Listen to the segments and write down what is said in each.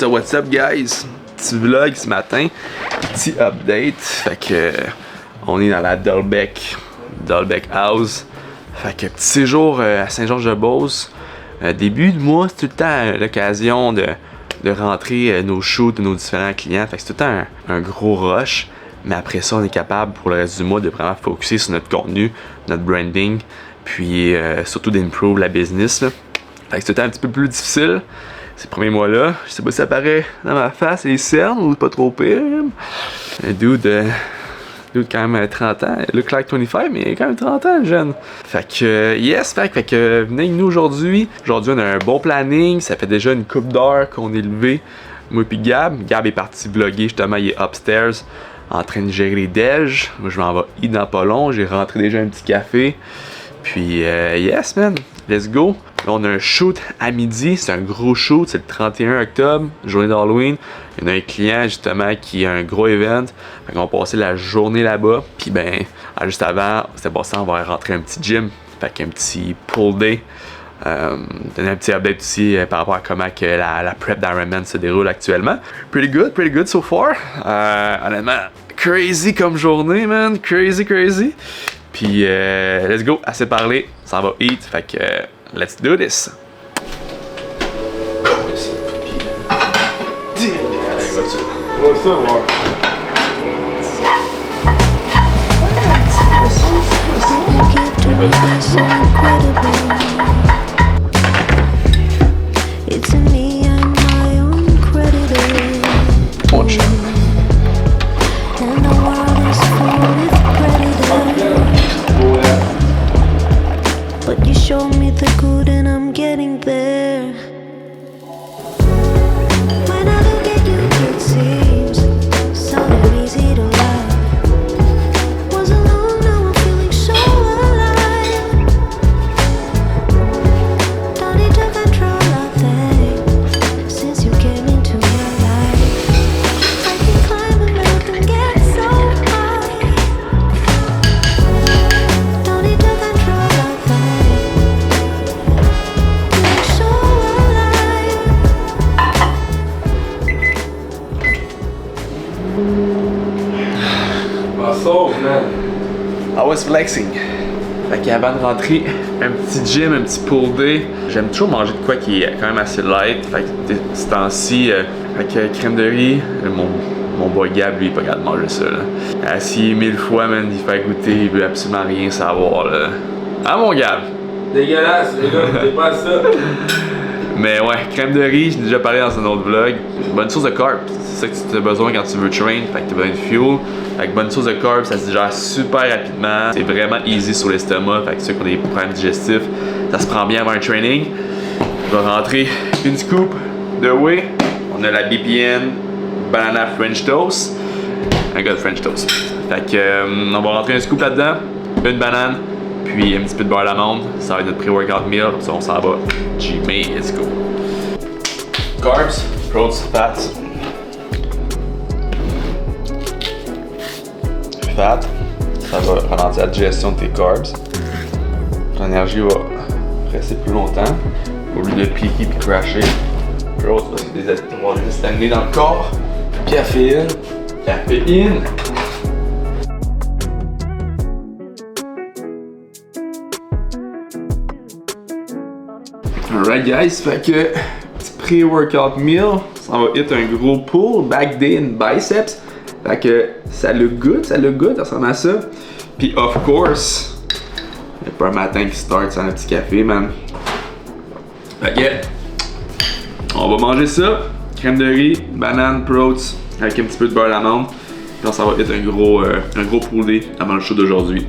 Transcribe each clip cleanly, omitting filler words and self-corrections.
What's up guys? Petit vlog ce matin, petit update. Fait que on est dans la Dolbeck House. Fait que petit séjour à Saint-Georges-de-Beauce. Début de mois, c'est tout le temps l'occasion de rentrer nos shoots de nos différents clients. Fait que c'est tout le temps un gros rush. Mais après ça, on est capable pour le reste du mois de vraiment focusser sur notre contenu, notre branding, puis surtout d'improve la business. Là. Fait que c'est tout le temps un petit peu plus difficile. Ces premiers mois-là, je sais pas si ça apparaît dans ma face, les cernes ou pas trop pire. Un dude quand même 30 ans, look like 25, mais quand même 30 ans, jeune. Fait que, yes, fait que venez avec nous aujourd'hui. Aujourd'hui, on a un bon planning. Ça fait déjà une couple d'heures qu'on est levé. Moi et Gab. Gab est parti vlogger, justement, il est upstairs en train de gérer les déj. Moi, je m'en vais dans pas long. J'ai rentré déjà un petit café. Puis, yes, man, let's go. Là, on a un shoot à midi, c'est un gros shoot, c'est le 31 octobre, journée d'Halloween. Il y en a un client justement qui a un gros event. Fait qu'on va passer la journée là-bas. Puis ben, juste avant, c'était passé, on va rentrer un petit gym. Fait qu'un petit pull day. Donner un petit update aussi par rapport à comment que la prep d'Ironman se déroule actuellement. Pretty good so far. Honnêtement, crazy comme journée, man. Crazy. Puis let's go, assez parlé, ça va eat. Fait que let's do this. But you showed me the good and I'm getting there. When I look at you, it seems so easy to love. Was alone, now I'm feeling so alive. Don't need to control a thing since you came into my life. I can climb a mountain, get so high. Don't need to control a thing. Feeling so alive. Ma sauce, man. I was flexing. Fait qu'avant de rentrer, un petit gym, un petit pull day. J'aime toujours manger de quoi qui est quand même assez light. Fait que ce temps-ci, avec crème de riz, mon boy Gab, lui, il est pas capable de manger ça. Là. Assis 1000 fois, man, il fait goûter, il veut absolument rien savoir. Là. Ah, mon Gab! Dégueulasse, les gars, c'est pas ça. Mais ouais, crème de riz, j'ai déjà parlé dans un autre vlog. Bonne source de carbs, c'est ça que tu as besoin quand tu veux train, fait que tu as besoin de fuel. Fait que bonne source de carbs, ça se digère super rapidement. C'est vraiment easy sur l'estomac, fait que ceux qui ont des problèmes digestifs, ça se prend bien avant un training. Je vais rentrer une scoop de whey. On a la BPN Banana French Toast. Un gars de French Toast. Fait que on va rentrer un scoop là-dedans, une banane, puis un petit peu de beurre d'amande. Ça va être notre pre-workout meal. Ça, on s'en va. G-May, let's go. Carbs, proteins, fats. Fat, ça va ralentir la digestion de tes carbs. Ton énergie va rester plus longtemps au lieu de piquer puis crasher. Proteins, parce que des acides stagnés dans le corps. Caféine. Alright guys, fait que petit pré-workout meal, ça va être un gros pull, back day and biceps. Fait que ça look good, ça ressemble à ça. Puis of course, y'a pas un matin qui start sans un petit café, man. Fait que, on va manger ça, crème de riz, banane, protes, avec un petit peu de beurre d'amande. Puis ça va être un gros pull day avant le show d'aujourd'hui.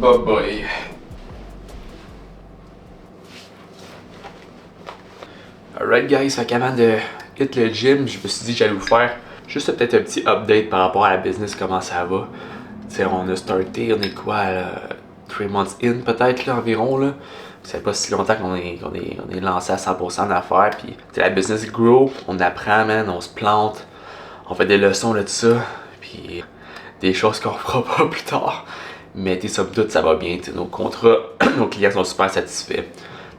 Oh boy. Alright guys, fait qu'avant de hit le gym, je me suis dit que j'allais vous faire juste peut-être un petit update par rapport à la business, comment ça va. T'sais, on a starté, on est quoi là, 3 months in peut-être là environ là. Ça fait pas si longtemps qu'on est lancé à 100% en affaires, puis la business grow, on apprend, man, on se plante, on fait des leçons là de ça, puis des choses qu'on fera pas plus tard. Mais somme toute, ça va bien. Nos contrats, nos clients sont super satisfaits.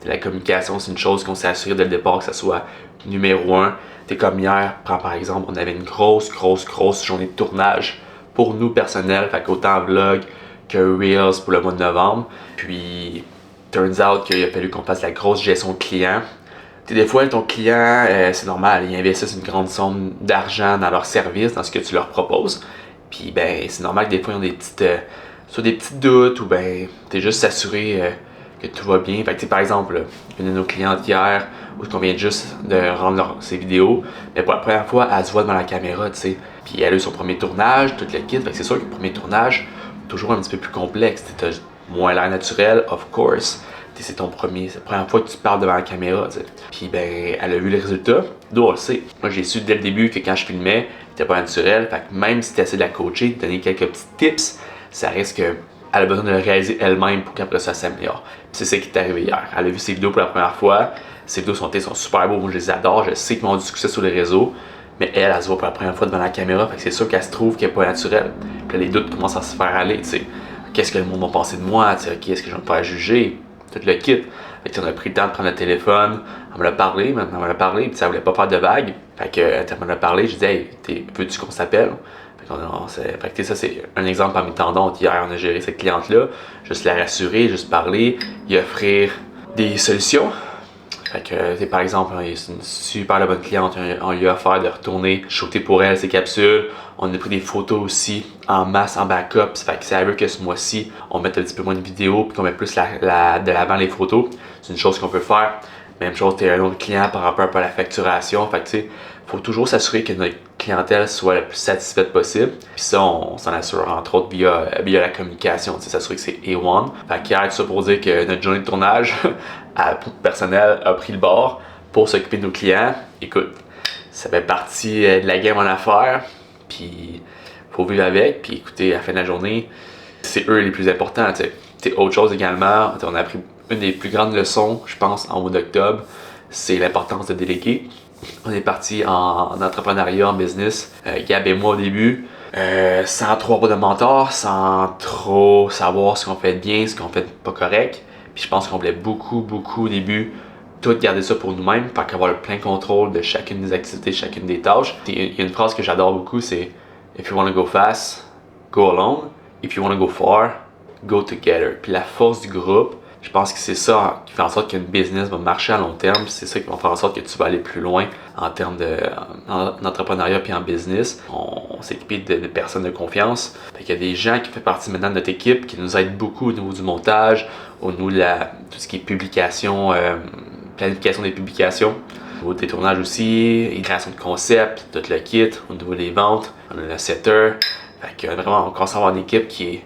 La communication, c'est une chose qu'on s'est assuré dès le départ que ça soit numéro 1. Comme hier, par exemple, on avait une grosse journée de tournage pour nous personnels, fait qu'autant vlog que Reels pour le mois de novembre. Puis, turns out qu'il a fallu qu'on fasse la grosse gestion de clients. Des fois, ton client, c'est normal, ils investissent une grande somme d'argent dans leur service, dans ce que tu leur proposes. Puis, ben, c'est normal que des fois, ils ont des petits doutes ou ben, t'es juste s'assurer que tout va bien. Fait que, par exemple, une de nos clientes hier, où on vient juste de rendre ses vidéos, mais pour la première fois, elle se voit devant la caméra, tu sais. Puis elle a eu son premier tournage, tout le kit. Fait que c'est sûr que le premier tournage, toujours un petit peu plus complexe. T'as moins l'air naturel, of course. C'est la première fois que tu parles devant la caméra, tu sais. Puis ben, elle a vu les résultats. Nous, on le sait. Moi, j'ai su dès le début que quand je filmais, c'était pas naturel. Fait que même si tu essaies de la coacher, de donner quelques petits tips, ça risque que elle a besoin de le réaliser elle-même pour qu'après ça s'améliore. C'est ça qui est arrivé hier. Elle a vu ses vidéos pour la première fois. Ses vidéos sont super beaux, moi je les adore. Je sais qu'ils ont du succès sur les réseaux. Mais elle se voit pour la première fois devant la caméra. Fait que c'est sûr qu'elle se trouve qu'elle n'est pas naturelle. Puis là, les doutes commencent à se faire aller. T'sais. Qu'est-ce que le monde va penser de moi? T'sais, ok, est-ce que je vais me faire juger? Tout le kit. Fait que on a pris le temps de prendre le téléphone. Elle me l'a parlé, puis elle voulait pas faire de vagues. Fait que elle me l'a parlé, je disais, hey, veux-tu qu'on s'appelle? Fait que ça, c'est un exemple parmi tant d'autres. Hier, on a géré cette cliente-là, juste la rassurer, juste parler, y offrir des solutions. Fait que, par exemple, c'est une super bonne cliente, on lui a offert de retourner shooter pour elle ses capsules. On a pris des photos aussi en masse, en backup. Fait que si elle veut que ce mois-ci, on mette un petit peu moins de vidéos puis qu'on mette plus de l'avant les photos, c'est une chose qu'on peut faire. Même chose, t'es un autre client par rapport à la facturation. Fait que, tu sais, faut toujours s'assurer que notre clientèle soit la plus satisfaite possible. Puis ça, on s'en assure entre autres via la communication. Tu sais, s'assurer que c'est A1. Fait qu'hier, tout ça pour dire que notre journée de tournage personnel a pris le bord pour s'occuper de nos clients. Écoute, ça fait partie de la game en affaires. Puis, faut vivre avec. Puis, écoutez, à la fin de la journée, c'est eux les plus importants. Tu sais, autre chose également, on a appris une des plus grandes leçons, je pense, en mois d'octobre, c'est l'importance de déléguer. On est parti en entrepreneuriat, en business, Gab et moi au début, sans trop avoir de mentor, sans trop savoir ce qu'on fait bien, ce qu'on fait pas correct. Puis je pense qu'on voulait beaucoup au début tout garder ça pour nous-mêmes, pour avoir le plein contrôle de chacune des activités, chacune des tâches. Il y a une phrase que j'adore beaucoup, c'est « If you want to go fast, go alone. If you want to go far, go together ». Puis la force du groupe, je pense que c'est ça qui fait en sorte qu'une business va marcher à long terme. C'est ça qui va faire en sorte que tu vas aller plus loin en termes d'entrepreneuriat puis en business. On s'est équipé de personnes de confiance. Fait qu'il y a des gens qui font partie maintenant de notre équipe qui nous aident beaucoup au niveau du montage, au niveau de tout ce qui est publication, planification des publications, au niveau des tournages aussi, création de concepts, tout le kit, au niveau des ventes, on a le setter. Fait que vraiment, on commence à avoir une équipe qui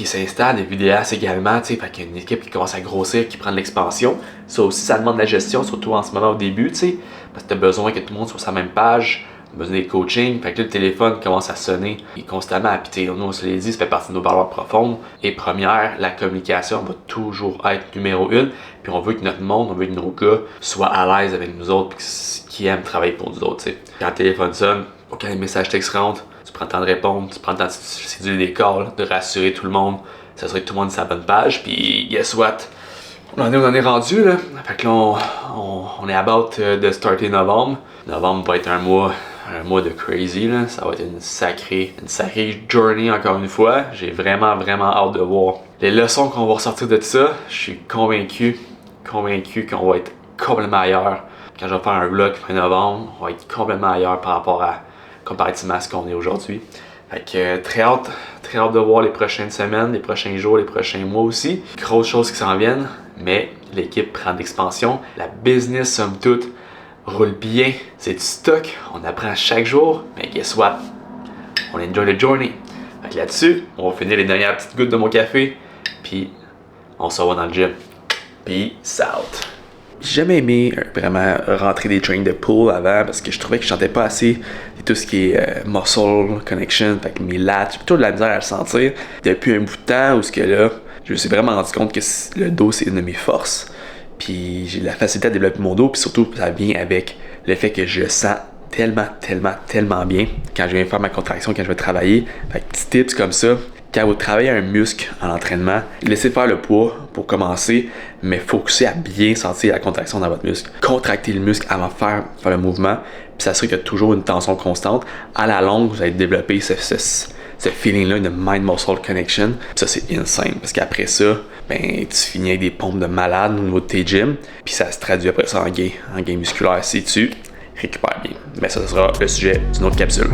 s'installe, des vidéastes également, tu sais, fait qu'il y a une équipe qui commence à grossir, qui prend de l'expansion. Ça aussi, ça demande de la gestion, surtout en ce moment au début, tu sais, parce que tu as besoin que tout le monde soit sur la même page, tu as besoin des coachings, fait que là, le téléphone commence à sonner constamment, puis tu sais, nous, on se l'est dit, ça fait partie de nos valeurs profondes. Et première, la communication va toujours être numéro 1, puis on veut que notre monde, on veut que nos gars soient à l'aise avec nous autres, puis qui aiment travailler pour nous autres, tu sais. Quand le téléphone sonne, aucun message texte rentre, tu prends le temps de répondre, tu prends le temps de séduire des calls, de rassurer tout le monde, s'assurer que tout le monde est sur la bonne page, puis guess what? On en est rendu là. Fait que là, on est about de starter novembre. Novembre va être un mois de crazy là. Ça va être une sacrée journey encore une fois. J'ai vraiment hâte de voir les leçons qu'on va ressortir de ça. Je suis convaincu qu'on va être complètement ailleurs. Quand je vais faire un vlog fin novembre, on va être complètement ailleurs par rapport à comparativement à ce qu'on est aujourd'hui. Fait que très hâte de voir les prochaines semaines, les prochains jours, les prochains mois aussi. Grosses choses qui s'en viennent, mais l'équipe prend de l'expansion. La business, somme toute, roule bien. C'est du stock, on apprend chaque jour, mais guess what? On enjoy the journey. Fait que là-dessus, on va finir les dernières petites gouttes de mon café, puis on se revoit dans le gym. Peace out! J'ai jamais aimé vraiment rentrer des trains de pull avant parce que je trouvais que je sentais pas assez de tout ce qui est muscle connection, fait que mes lats, j'ai plutôt de la misère à le sentir depuis un bout de temps où ce que là, je me suis vraiment rendu compte que le dos c'est une de mes forces. Puis j'ai de la facilité à développer mon dos, puis surtout ça vient avec le fait que je sens tellement bien quand je viens faire ma contraction, quand je vais travailler. Fait que petits tips comme ça, quand vous travaillez un muscle en entraînement, laissez faire le poids pour commencer, mais focussez à bien sentir la contraction dans votre muscle. Contractez le muscle avant de faire le mouvement, puis s'assurer qu'il y a toujours une tension constante. À la longue, vous allez développer ce feeling-là de mind-muscle connection. Puis ça, c'est insane, parce qu'après ça, ben, tu finis avec des pompes de malade au niveau de tes gyms, puis ça se traduit après ça en gain musculaire. Si tu récupères bien. Mais ça sera le sujet d'une autre capsule.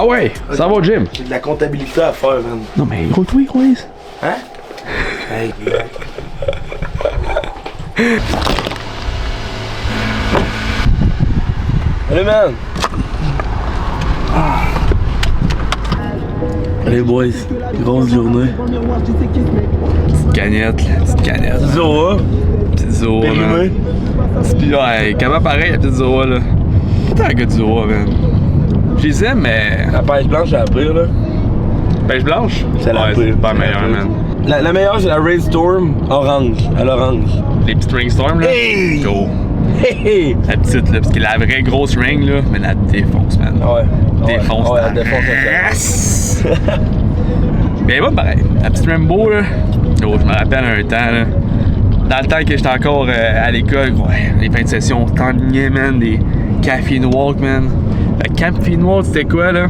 Ah ouais, ça va au gym. J'ai de la comptabilité à faire, man. Non mais gros toi, Chris. Hein? Hey, gars. Allez, man. Allez, boys. Grosse journée. Petite canette, là, petite canette. Zora. Petite Zora, Périmé. man. Puis ouais, comment pareil la petite Zora, là. Pas tant que de Zora, man. Je les aime, mais... La pêche blanche, c'est la pire, là. Pêche blanche? C'est la ouais, pire. c'est pas meilleur, man. La meilleure, c'est la Rainstorm orange. À l'orange. Les petites Ringstorm, là. Hey! Go. Hey, hey! La petite, là, parce que la vraie grosse ring, là, mais la défonce, man. Ouais. Défonce, Ouais, ta elle défonce race. Mais elle va pareil. La petite Rainbow, là. Oh, je me rappelle un temps, là. Dans le temps que j'étais encore à l'école, ouais, les fins de session, on t'enlignait, man, des caffeine walk, man. Le caffeine walk, c'était quoi, là?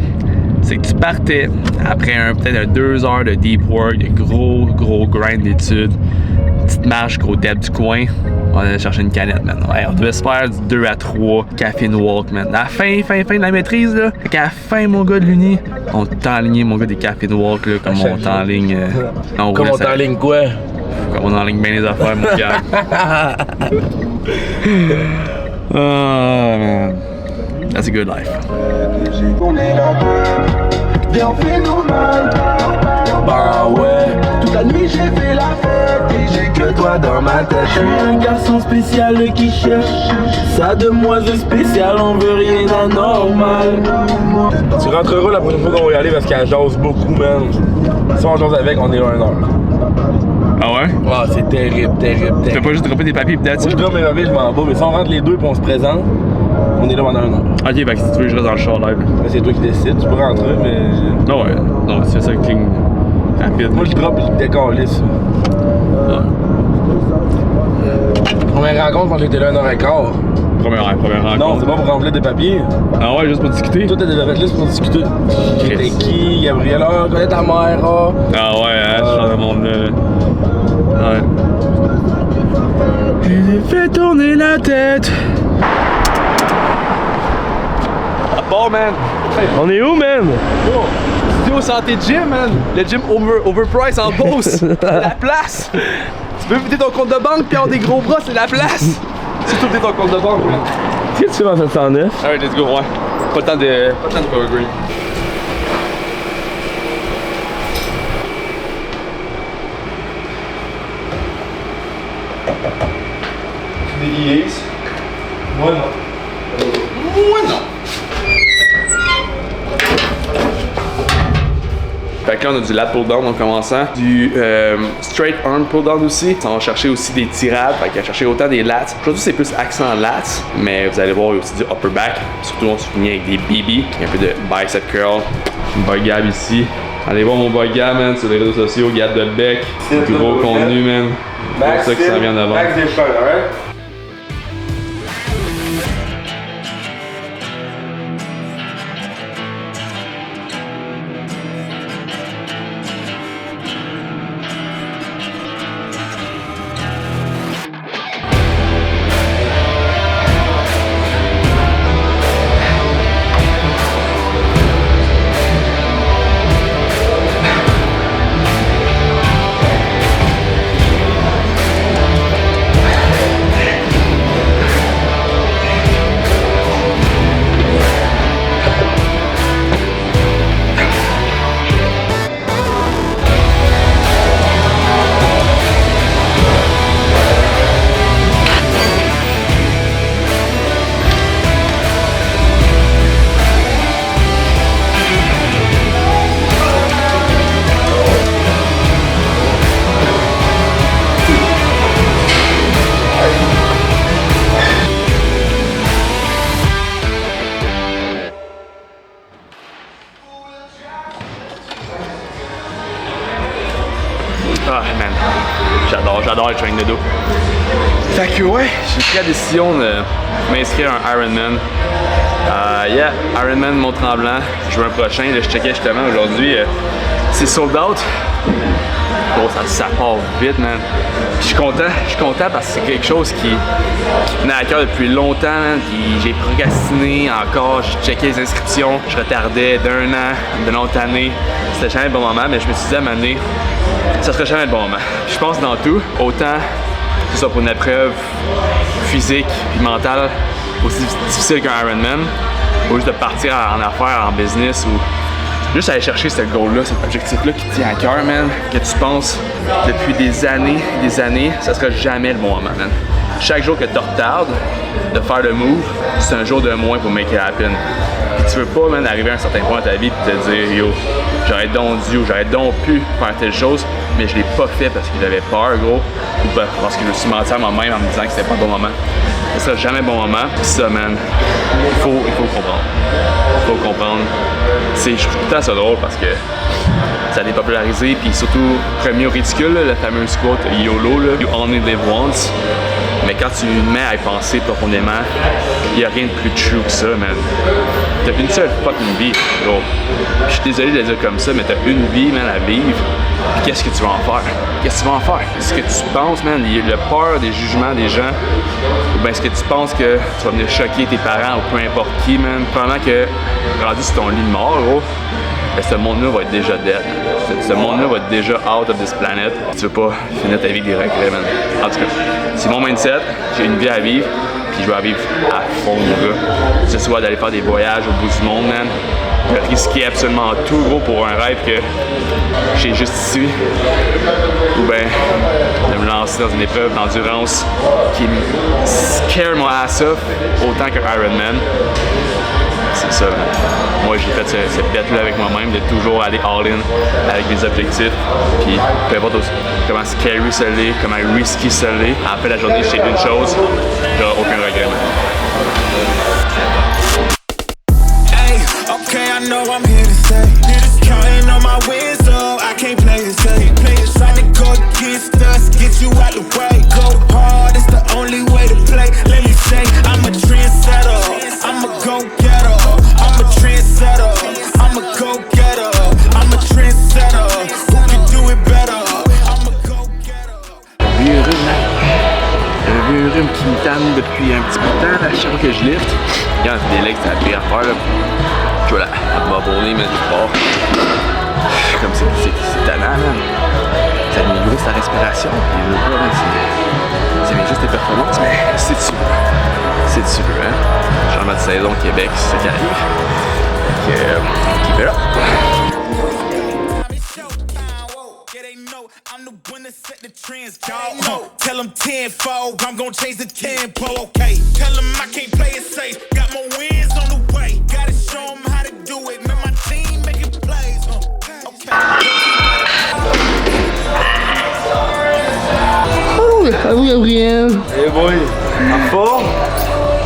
C'est que tu partais après peut-être 2 heures de deep work, de gros grind d'études, petite marche jusqu'au depth du coin, on allait chercher une canette, man. Ouais, on devait se faire du 2 à 3 caffeine walk, man. À la fin de la maîtrise, là, fait qu'à la fin, mon gars de l'uni, on t'enlignait, mon gars, des caffine walk, là, comme on t'enligne. Comme on t'enligne quoi? Comme on enligne bien les affaires, mon gars. Oh, man. That's a good life. On est là, bien phénoménal. Bah ouais. Toute la nuit j'ai fait la fête et j'ai que toi dans ma tête. Je suis un garçon spécial qui cherche sa demoiselle spéciale, on veut rien d'anormal. Tu rentreras la prochaine fois qu'on va y aller parce qu'elle jase beaucoup, man. Si on jase avec, on est là 1 heure. Ah ouais? Ah, c'est terrible. Tu fais pas juste dropper des papiers pis that's Je it? drop mes papiers, je m'en bats, mais si on rentre les deux et on se présente, on est là pendant 1 heure. Ok, fait que si tu veux, je reste dans le char live. Mais c'est toi qui décides, tu peux rentrer, mais. Non, ouais. Non, tu fais ça clean rapide. Moi je drop et je décalisse. Ouais. Première rencontre quand j'étais là 1h15. Première rencontre. Non, c'est pas pour remplir des papiers. Ah ouais, juste pour discuter? Toi, t'as déjà fait juste pour discuter. T'es Chris. qui, Gabriel? Ah, connais ta mère, ah. Ah ouais, hein, ce genre de monde-là. Ouais. J'ai fait tourner la tête. Ah bon, man. On est où, man? Yo, Studio Santé Gym, man. Le gym overprice en Beauce. C'est la place. Tu peux vider ton compte de banque puis avoir des gros bras, c'est la place. Surtout vider ton compte de banque, man. Qu'est-ce que tu fais dans 709? Alright, let's go, ouais. Pas le temps de power green. Des EAs? Moi, non. Moi non. Fait que là, on a du lat pull down en commençant, du straight arm pull down aussi. On va chercher aussi des tirades, fait qu'on va chercher autant des lats. Aujourd'hui, c'est plus accent lats, mais vous allez voir, il y a aussi du upper back. Surtout, on se finit avec des BB, un peu de bicep curl. Boy Gab ici. Allez voir mon boy Gab, man, sur les réseaux sociaux, Gab de Bec. Du gros contenu, man. C'est ça que ça vient d'avant. Max des cheveux, alright? J'adore le training de dos. Fait que ouais, j'ai pris la décision de m'inscrire à un Ironman. Ironman Mont-Tremblant, juin prochain. Là, je checkais justement aujourd'hui, c'est sold out. Bon, ça part vite, man. Je suis content parce que c'est quelque chose qui tenait à cœur depuis longtemps, man. Puis j'ai procrastiné encore, j'ai checké les inscriptions, je retardais d'1 an, de longues années. C'était jamais le bon moment, mais je me suis dit à un moment donné, ça serait jamais le bon moment. Je pense dans tout, autant que ce soit pour une épreuve physique puis mentale aussi difficile qu'un Ironman, ou juste de partir en affaires, en business, ou juste aller chercher ce goal-là, cet objectif-là qui te tient à cœur, man, que tu penses depuis des années, ça sera jamais le bon moment, man. Chaque jour que tu retardes de faire le move, c'est un jour de moins pour make it happen. Puis tu veux pas, man, arriver à un certain point dans ta vie et te dire, yo, j'aurais donc dû ou j'aurais donc pu faire telle chose, mais je l'ai pas fait parce que j'avais peur, gros, ou parce que je me suis menti à moi-même en me disant que c'était pas le bon moment. Ce sera jamais le bon moment. Puis ça, man, il faut comprendre. Il faut comprendre. Je trouve tout le temps ça drôle parce que ça a dépopularisé, puis surtout, premier au ridicule, là, le fameux quote YOLO, là, You Only Live Once. Mais quand tu mets à y penser profondément, il n'y a rien de plus true que ça, man. T'as une seule fucking vie, gros. Je suis désolé de le dire comme ça, mais t'as une vie, man, à vivre. Puis qu'est-ce que tu vas en faire? Qu'est-ce que tu vas en faire? Est-ce que tu penses, man, le peur des jugements des gens? Ou bien est-ce que tu penses que tu vas venir choquer tes parents ou peu importe qui, man? Pendant que, rendu sur ton lit de mort, gros, ben, ce monde-là va être déjà dead. Ce monde-là va être déjà out of this planet. Tu veux pas finir ta vie avec des regrets, man. En tout cas, c'est mon mindset. J'ai une vie à vivre, puis je vais la vivre à fond, mon gars. Que ce soit d'aller faire des voyages au bout du monde, man. De risquer absolument tout, gros, pour un rêve que j'ai juste ici. Ou bien de me lancer dans une épreuve d'endurance qui me scare mon ass off autant que Ironman. C'est ça, man. Moi, j'ai fait cette bête-là avec moi-même, de toujours aller all-in avec des objectifs. Puis, peu importe comment scary ça l'est, comment risky ça l'est, en fait, la journée, je sais une chose, j'aurai aucun regret, man. Hey, okay, I know I'm here to stay. Counting on my wins, so I can't play it safe. Trying to go against us, get you out the way. Go hard, it's the only way to play. Let me say, I'm a trendsetter, I'm a go-getter. I'm a trendsetter, I'm a go-getter. I'm a trendsetter, who can do it better? I'm a go-getter. Vieux rhume, là. Un vieux rhume qui me tanne depuis un petit peu de temps, à chaque fois que je lift. Quand c'est des legs, c'est la pire affaire, là. Je vois la m'abonner, mais je pars. Comme c'est tannant, man. Ça devient gros sa respiration, puis je veux pas, man, c'est bien juste tes performances, mais c'est tu veux. C'est tu veux, hein. Changement de saison au Québec, c'est ça qui arrive. Donc, keep it up. I'm the one that set the trends, dog. Tell them tenfold, I'm gon' change the tempo, okay. Tell them I can't play it safe, got more wins on the way. Gotta show them how to do it, make my team make it plays, okay. Oh, Gabriel! Hey boy, en forme?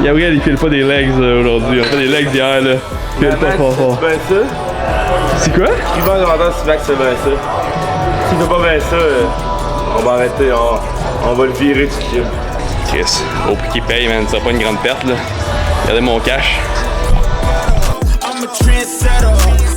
Gabriel, il file pas des legs aujourd'hui. On fait des legs d'hier, là. Il file pas fort. Ben ça? C'est quoi? Souvent, j'entends souvent que c'est bien ça. Si tu fais pas bien ça, on va arrêter, on va le virer du gym. Chris, au prix qu'il paye, man, ça sera pas une grande perte, là. Regardez mon cash. I'm a trendsetter,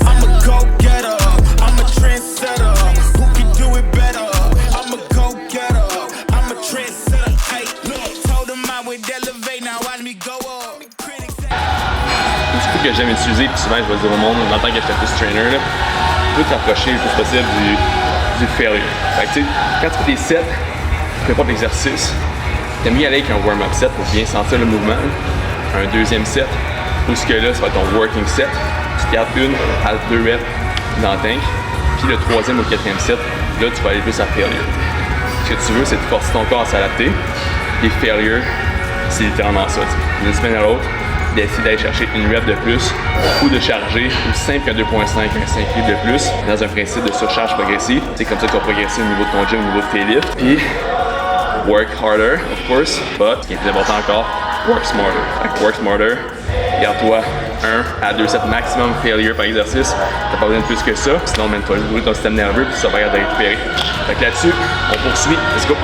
I'm a go-getter. I'm a trendsetter, who can do it better? I'm a go-getter, I'm a trendsetter. Hey, look, told them I would elevate, now watch me go up. Un petit truc que j'aime utiliser, puis souvent je vais dire au monde, en tant que j'étais plus trainer, là, tu peux t'approcher le plus possible du failure. Fait que tu sais, quand tu fais des sets, peu importe l'exercice, t'aimes mieux aller avec un warm-up set pour bien sentir le mouvement. Un deuxième set, où ce que là, ça va être ton working set. Tu te gardes une à 2 reps dans le tank. Puis le troisième ou quatrième set, là, tu vas aller plus à failure. Ce que tu veux, c'est de forcer ton corps à s'adapter. Et failure, c'est littéralement ça. D'une semaine à l'autre, d'essayer d'aller chercher une rep de plus ou de charger aussi simple qu'un 2.5, un 5 livres de plus dans un principe de surcharge progressive. C'est comme ça que tu vas progresser au niveau de ton gym, au niveau de tes lifts. Puis, work harder, of course, but ce qui est plus important encore, work smarter. Work smarter, garde-toi 1 à 2 sets maximum failure par exercice. T'as pas besoin de plus que ça, sinon même tu vas brûler ton système nerveux puis ça va regarder récupérer. Fait que là-dessus, on poursuit. Let's go!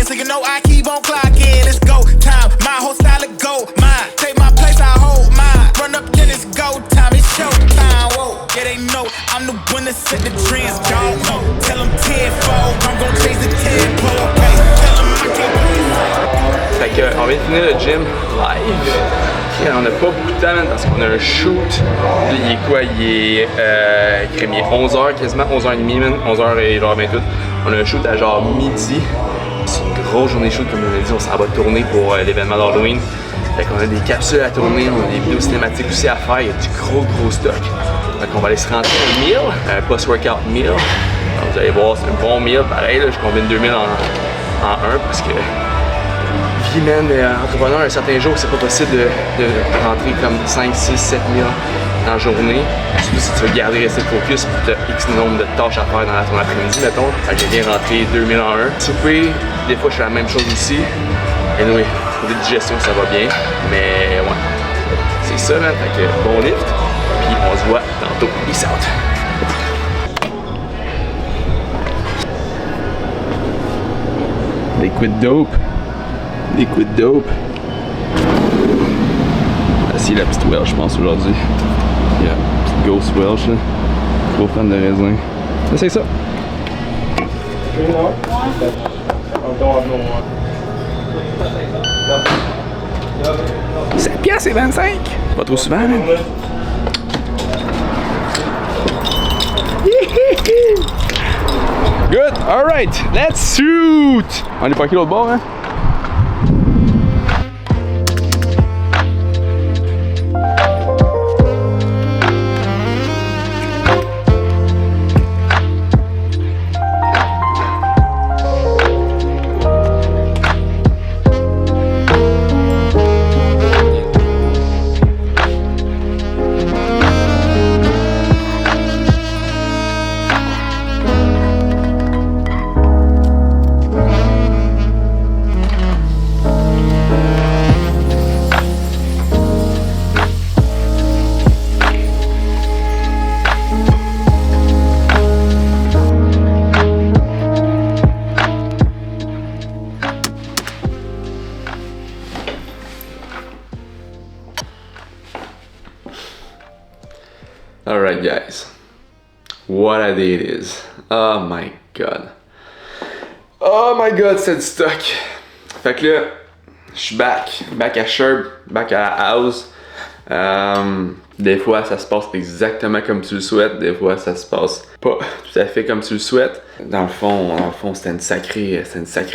So you know I keep on clocking. Let's go time. My whole style of go mine. Take my place, I hold mine. Run up, then it's go time. It's show time. Whoa, yeah they know I'm the one that set the trends. Y'all know. Tell them tenfold. I'm gon' chase the tempo. Okay. Tell them I can't play. Fait que on vient de finir le gym live. Okay, on a pas beaucoup de temps man, parce qu'on a un shoot. Là, il est quoi? Il est 11h quasiment, 11h30 man, 11h28. On a un shoot à genre midi. C'est une grosse journée shoot comme on a dit, on s'en va tourner pour l'événement d'Halloween. Fait qu'on a des capsules à tourner, on a des vidéos cinématiques aussi à faire, il y a du gros stock. Fait qu'on va aller se rentrer un meal, un post-workout meal. Alors, vous allez voir, c'est un bon meal, pareil, là, je combine 2000 en un parce que vie man, entrepreneur, un certain jour, c'est pas possible de rentrer comme 5, 6, 7 000 dans la journée. Surtout si tu veux garder rester focus puis tu as X nombre de tâches à faire dans ton après-midi, mettons. Fait que j'ai bien rentré 2000 en un. Souper, des fois je fais la même chose aussi. Et anyway, côté digestion ça va bien. Mais ouais, c'est ça man. Fait que bon lift. Puis on se voit tantôt. Peace out. Liquid dope. Liquid dope. C'est la petite Welsh, je pense, aujourd'hui. Yeah, petite Ghost Welsh, là. Trop fan de raisin. Mais c'est ça. 7 piastres et 25. Pas trop souvent, même. Good, alright, let's shoot! On est parqué l'autre bord, hein? Alright guys, what a day it is. Oh my god. Oh my god, c'est du stock. Fait que là, je suis back à Sherb, back à la house. Des fois ça se passe exactement comme tu le souhaites, des fois ça se passe pas tout à fait comme tu le souhaites. Dans le fond c'était une sacrée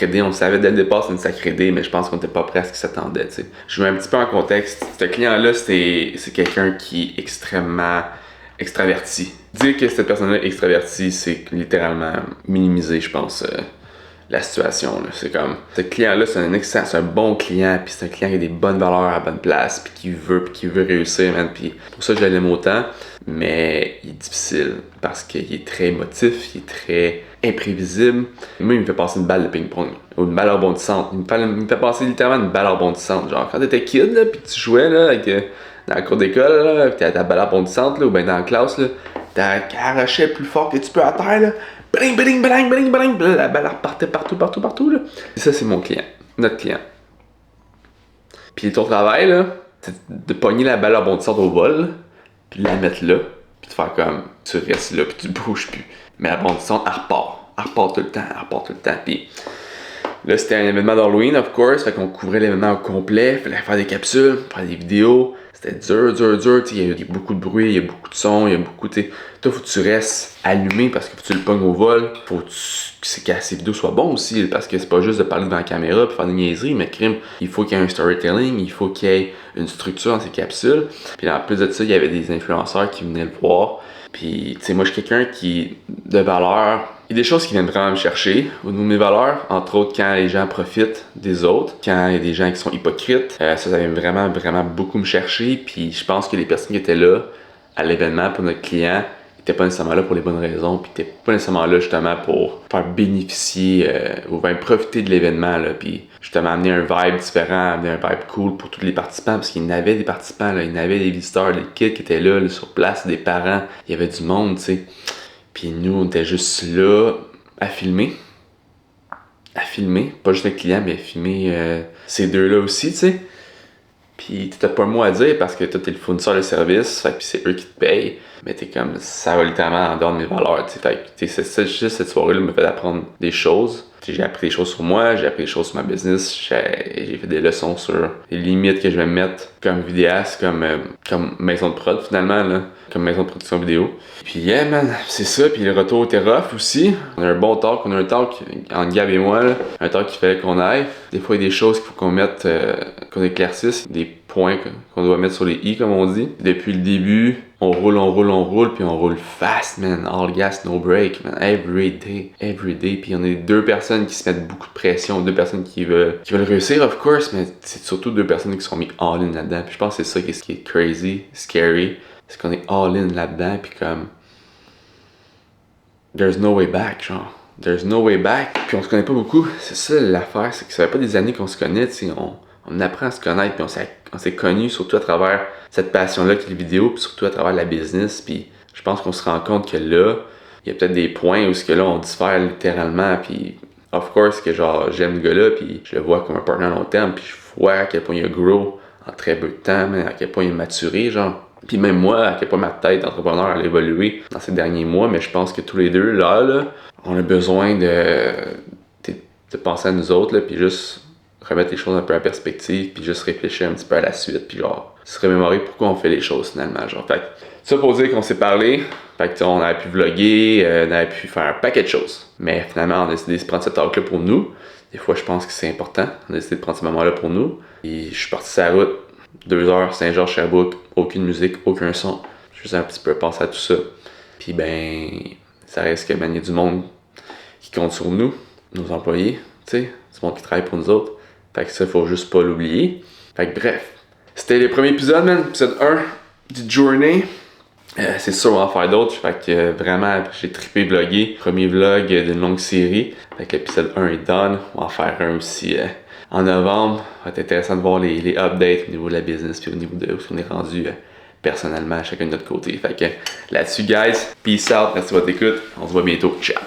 day, on le savait dès le départ c'était une sacrée day, mais je pense qu'on était pas prêt à ce qui s'attendait, tu sais. Je mets un petit peu en contexte, ce client-là c'est quelqu'un qui est extrêmement extraverti. Dire que cette personne-là est extravertie, c'est littéralement minimiser, je pense, la situation. C'est comme, ce client-là, c'est un bon client, puis c'est un client qui a des bonnes valeurs à la bonne place, puis qui veut réussir, man. Puis pour ça, je l'aime autant, mais il est difficile parce qu'il est très émotif, il est très imprévisible. Moi, il me fait passer une balle de ping-pong, ou une balle rebondissante. Il me fait passer littéralement une balle rebondissante. Genre, quand t'étais kid, là, puis tu jouais, là, avec dans la cour d'école, là, pis t'as ta balle rebondissante, là, ou bien dans la classe, là, t'arrachais plus fort que tu peux à terre, là. Bling, bling, bling, bling, bling, bling, la balle repartait partout, là. Et ça, c'est mon client, notre client. Puis ton travail, là, c'est de pogner la balle rebondissante au vol, puis de la mettre là, puis de faire comme, tu restes là, puis tu bouges plus. Mais la rebondissante, elle repart tout le temps, puis là, c'était un événement d'Halloween, of course, fait qu'on couvrait l'événement au complet, fallait faire des capsules, faire des vidéos. C'était dur, il y a beaucoup de bruit, il y a beaucoup de son, il y a beaucoup, toi, faut que tu restes allumé parce que faut que tu le pognes au vol, faut que ces vidéos soient bonnes aussi, parce que c'est pas juste de parler devant la caméra puis faire des niaiseries, mais crime, il faut qu'il y ait un storytelling, il faut qu'il y ait une structure dans ces capsules, puis en plus de ça, il y avait des influenceurs qui venaient le voir, puis tu sais, moi je suis quelqu'un qui, de valeur, Il y a des choses qui viennent vraiment me chercher au niveau de mes valeurs, entre autres quand les gens profitent des autres, quand il y a des gens qui sont hypocrites. Ça vient vraiment, vraiment beaucoup me chercher. Puis je pense que les personnes qui étaient là à l'événement pour notre client n'étaient pas nécessairement là pour les bonnes raisons, puis n'étaient pas nécessairement là justement pour faire bénéficier ou bien profiter de l'événement, là, puis justement amener un vibe différent, amener un vibe cool pour tous les participants, parce qu'il y en avait des participants, là, il y en avait des visiteurs, des kids qui étaient là sur place, des parents, il y avait du monde, tu sais. Puis nous, on était juste là à filmer, pas juste le client, mais à filmer ces deux-là aussi, tu sais. Puis t'as pas un mot à dire parce que toi t'es le fournisseur de service, fait que c'est eux qui te payent. Mais t'es comme, ça va littéralement en dehors de mes valeurs, tu sais. Fait que juste cette soirée-là me fait apprendre des choses. J'ai appris des choses sur moi, j'ai appris des choses sur ma business, j'ai fait des leçons sur les limites que je vais me mettre comme vidéaste, comme maison de prod finalement, là, comme maison de production vidéo. Puis yeah man, c'est ça, puis le retour était rough aussi. On a un bon talk, on a un talk entre Gab et moi, là, un talk qu'il fallait qu'on aille. Des fois il y a des choses qu'il faut qu'on mette, qu'on éclaircisse, des points qu'on doit mettre sur les i comme on dit. Depuis le début, on roule, puis on roule fast, man. All gas, no break, man. Every day. Puis on est deux personnes qui se mettent beaucoup de pression, deux personnes qui veulent réussir, of course, mais c'est surtout deux personnes qui sont mis all-in là-dedans. Puis je pense que c'est ça qui est crazy, scary, c'est qu'on est all-in là-dedans, puis comme... There's no way back, genre. There's no way back. Puis on se connaît pas beaucoup. C'est ça l'affaire, c'est que ça fait pas des années qu'on se connaît, tu sais. On apprend à se connaître, puis on s'est connus surtout à travers cette passion-là qui est les vidéos, puis surtout à travers la business. Puis je pense qu'on se rend compte que là, il y a peut-être des points où ce que là on diffère littéralement. Puis of course que genre j'aime le gars-là, puis je le vois comme un partenaire à long terme, puis je vois à quel point il a grow en très peu de temps, mais à quel point il a maturé, genre. Puis même moi, à quel point ma tête d'entrepreneur a évolué dans ces derniers mois, mais je pense que tous les deux, là, on a besoin de penser à nous autres, là, puis juste remettre les choses un peu en perspective, puis juste réfléchir un petit peu à la suite, puis genre se remémorer pourquoi on fait les choses finalement, genre. Fait que ça pour dire qu'on s'est parlé, fait que on avait pu vlogger, on avait pu faire un paquet de choses, mais finalement on a décidé de se prendre ce talk-là pour nous. Des fois je pense que c'est important, on a décidé de prendre ce moment-là pour nous, et je suis parti sur la route, 2 heures, Saint-Georges-Sherbrooke, aucune musique, aucun son, juste un petit peu penser à tout ça, puis ben ça reste que ben il y a du monde qui compte sur nous, nos employés, tu sais, du monde qui travaille pour nous autres. Fait que ça, faut juste pas l'oublier. Fait que bref, c'était le premier épisode, man. Épisode 1 du Journey. C'est sûr, on va en faire d'autres. Fait que vraiment, j'ai trippé vlogger. Premier vlog d'une longue série. Fait que l'épisode 1 est done. On va en faire un aussi en novembre. Ça va être intéressant de voir les updates au niveau de la business puis au niveau de où on est rendu personnellement à chacun de notre côté. Fait que là-dessus, guys, peace out. Merci de votre écoute. On se voit bientôt. Ciao!